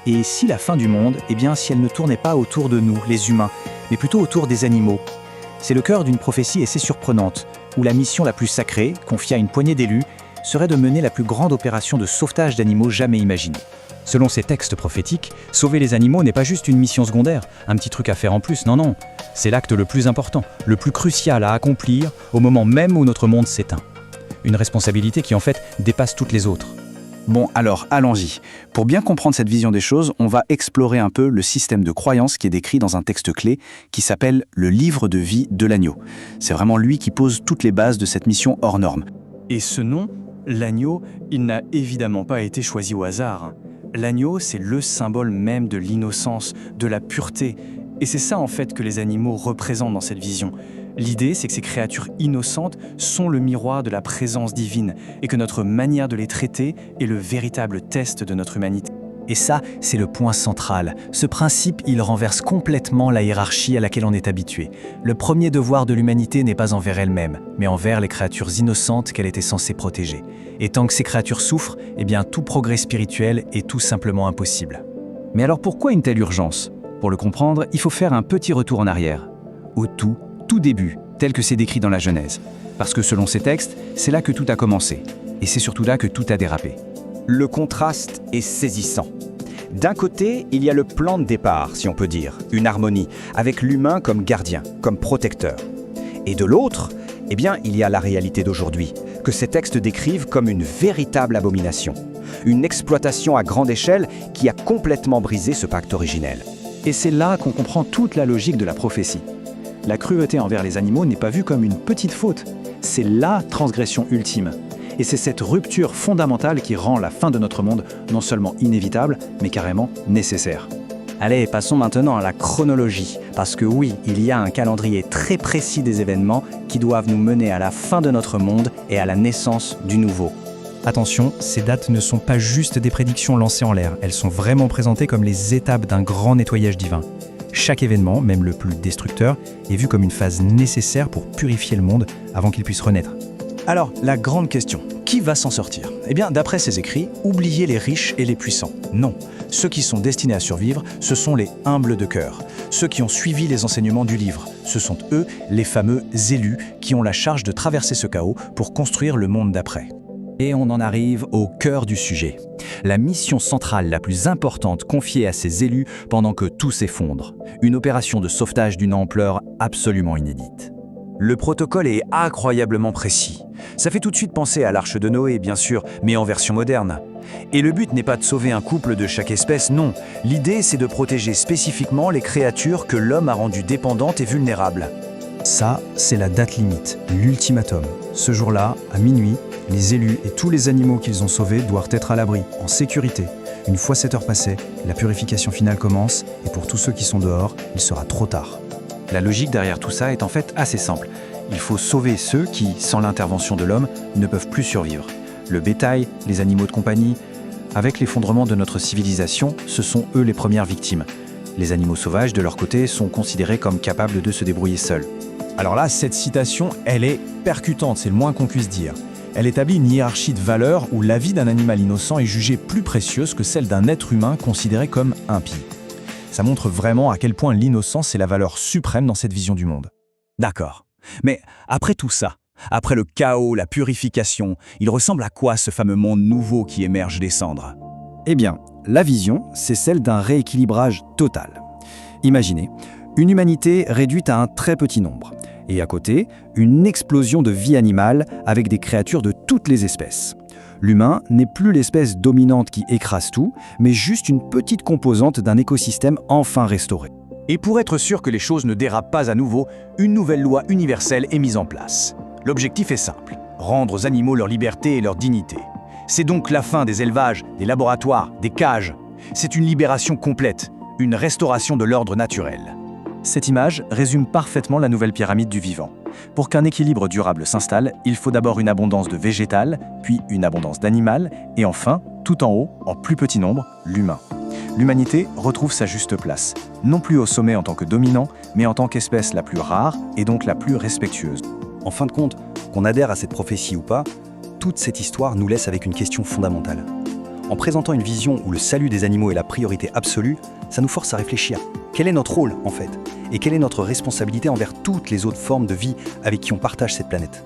Et si la fin du monde, eh bien si elle ne tournait pas autour de nous, les humains, mais plutôt autour des animaux? C'est le cœur d'une prophétie assez surprenante, où la mission la plus sacrée, confiée à une poignée d'élus, serait de mener la plus grande opération de sauvetage d'animaux jamais imaginée. Selon ces textes prophétiques, sauver les animaux n'est pas juste une mission secondaire, un petit truc à faire en plus, non. C'est l'acte le plus important, le plus crucial à accomplir au moment même où notre monde s'éteint. Une responsabilité qui en fait dépasse toutes les autres. Bon, alors, allons-y. Pour bien comprendre cette vision des choses, on va explorer un peu le système de croyance qui est décrit dans un texte clé qui s'appelle le livre de vie de l'agneau. C'est vraiment lui qui pose toutes les bases de cette mission hors norme. Et ce nom, l'agneau, il n'a évidemment pas été choisi au hasard. L'agneau, c'est le symbole même de l'innocence, de la pureté. Et c'est ça en fait que les animaux représentent dans cette vision. L'idée, c'est que ces créatures innocentes sont le miroir de la présence divine et que notre manière de les traiter est le véritable test de notre humanité. Et ça, c'est le point central. Ce principe, il renverse complètement la hiérarchie à laquelle on est habitué. Le premier devoir de l'humanité n'est pas envers elle-même, mais envers les créatures innocentes qu'elle était censée protéger. Et tant que ces créatures souffrent, eh bien tout progrès spirituel est tout simplement impossible. Mais alors pourquoi une telle urgence? Pour le comprendre, il faut faire un petit retour en arrière. Au tout début, tel que c'est décrit dans la Genèse. Parce que selon ces textes, c'est là que tout a commencé. Et c'est surtout là que tout a dérapé. Le contraste est saisissant. D'un côté, il y a le plan de départ, si on peut dire, une harmonie, avec l'humain comme gardien, comme protecteur. Et de l'autre, eh bien, il y a la réalité d'aujourd'hui, que ces textes décrivent comme une véritable abomination. Une exploitation à grande échelle qui a complètement brisé ce pacte originel. Et c'est là qu'on comprend toute la logique de la prophétie. La cruauté envers les animaux n'est pas vue comme une petite faute, c'est la transgression ultime. Et c'est cette rupture fondamentale qui rend la fin de notre monde non seulement inévitable, mais carrément nécessaire. Allez, passons maintenant à la chronologie, parce que oui, il y a un calendrier très précis des événements qui doivent nous mener à la fin de notre monde et à la naissance du nouveau. Attention, ces dates ne sont pas juste des prédictions lancées en l'air, elles sont vraiment présentées comme les étapes d'un grand nettoyage divin. Chaque événement, même le plus destructeur, est vu comme une phase nécessaire pour purifier le monde avant qu'il puisse renaître. Alors, la grande question, qui va s'en sortir? Eh bien, d'après ces écrits, oubliez les riches et les puissants. Non, ceux qui sont destinés à survivre, ce sont les humbles de cœur. Ceux qui ont suivi les enseignements du livre. Ce sont eux, les fameux élus, qui ont la charge de traverser ce chaos pour construire le monde d'après. Et on en arrive au cœur du sujet. La mission centrale la plus importante confiée à ces élus pendant que tout s'effondre. Une opération de sauvetage d'une ampleur absolument inédite. Le protocole est incroyablement précis. Ça fait tout de suite penser à l'arche de Noé, bien sûr, mais en version moderne. Et le but n'est pas de sauver un couple de chaque espèce, non. L'idée, c'est de protéger spécifiquement les créatures que l'homme a rendues dépendantes et vulnérables. Ça, c'est la date limite, l'ultimatum. Ce jour-là, à minuit, les élus et tous les animaux qu'ils ont sauvés doivent être à l'abri, en sécurité. Une fois cette heure passée, la purification finale commence, et pour tous ceux qui sont dehors, il sera trop tard. La logique derrière tout ça est en fait assez simple. Il faut sauver ceux qui, sans l'intervention de l'homme, ne peuvent plus survivre. Le bétail, les animaux de compagnie. Avec l'effondrement de notre civilisation, ce sont eux les premières victimes. Les animaux sauvages, de leur côté, sont considérés comme capables de se débrouiller seuls. Alors là, cette citation, elle est percutante, c'est le moins qu'on puisse dire. Elle établit une hiérarchie de valeurs où la vie d'un animal innocent est jugée plus précieuse que celle d'un être humain considéré comme impie. Ça montre vraiment à quel point l'innocence est la valeur suprême dans cette vision du monde. D'accord. Mais après tout ça, après le chaos, la purification, il ressemble à quoi ce fameux monde nouveau qui émerge des cendres? Eh bien, la vision, c'est celle d'un rééquilibrage total. Imaginez, une humanité réduite à un très petit nombre. Et à côté, une explosion de vie animale avec des créatures de toutes les espèces. L'humain n'est plus l'espèce dominante qui écrase tout, mais juste une petite composante d'un écosystème enfin restauré. Et pour être sûr que les choses ne dérapent pas à nouveau, une nouvelle loi universelle est mise en place. L'objectif est simple, rendre aux animaux leur liberté et leur dignité. C'est donc la fin des élevages, des laboratoires, des cages. C'est une libération complète, une restauration de l'ordre naturel. Cette image résume parfaitement la nouvelle pyramide du vivant. Pour qu'un équilibre durable s'installe, il faut d'abord une abondance de végétal, puis une abondance d'animal, et enfin, tout en haut, en plus petit nombre, l'humain. L'humanité retrouve sa juste place, non plus au sommet en tant que dominant, mais en tant qu'espèce la plus rare et donc la plus respectueuse. En fin de compte, qu'on adhère à cette prophétie ou pas, toute cette histoire nous laisse avec une question fondamentale. En présentant une vision où le salut des animaux est la priorité absolue, ça nous force à réfléchir. Quel est notre rôle, en fait? Et quelle est notre responsabilité envers toutes les autres formes de vie avec qui on partage cette planète?